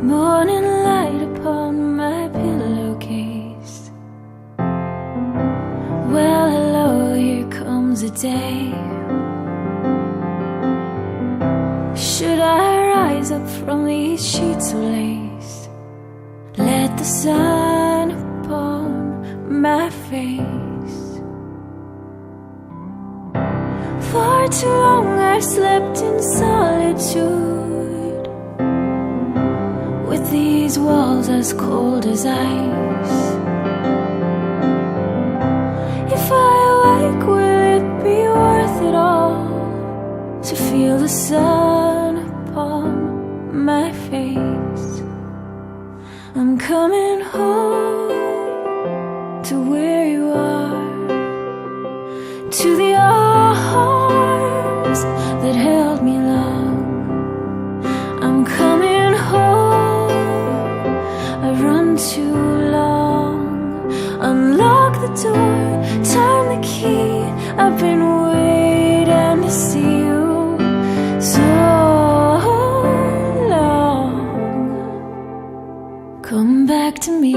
Morning light upon my pillowcase. Well, hello, here comes a day. Should I rise up from these sheets of lace? Let the sun upon my face. For too long I've slept in solitude, with these walls as cold as ice. If I awake, will it be worth it all to feel the sun upon my face? I'm coming home to where you are, to the arms that held me long. I'm coming home, I've run too long. Unlock the door, turn the key. I've been waiting to see you so long. Come back to me.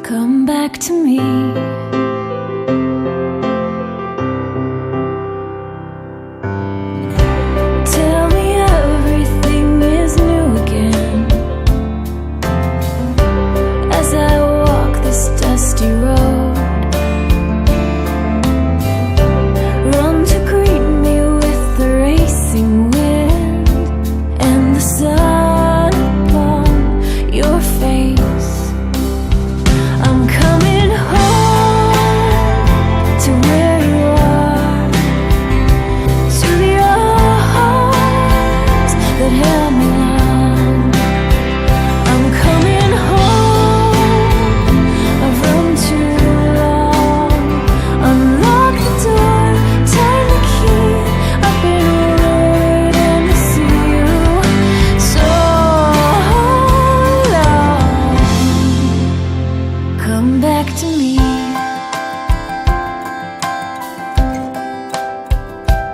Come back to me. Tell me everything is new again, as I walk this dusty road. Run to greet me with the racing wind and the sun upon your face. I'm coming home to where you are, to the arms that held me long. I'm coming home, I've run too long. Unlock the door, turn the key. I've been waiting to see you so long. Come back to me.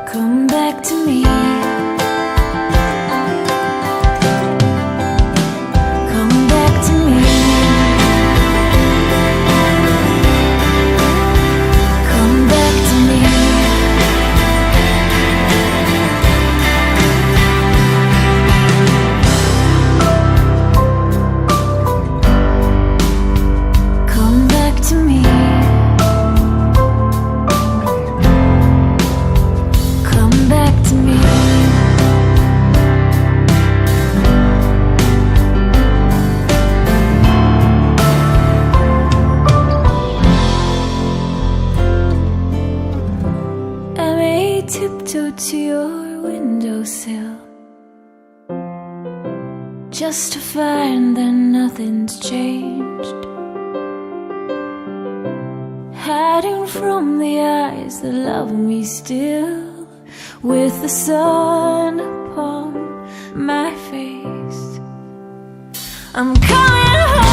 Come back to me. Come back to me. Come back to me. Come back to me. Come back to me. I may tiptoe to your windowsill, just to find that nothing's changed, hiding from the eyes that love me still, with the sun upon my face. I'm coming home.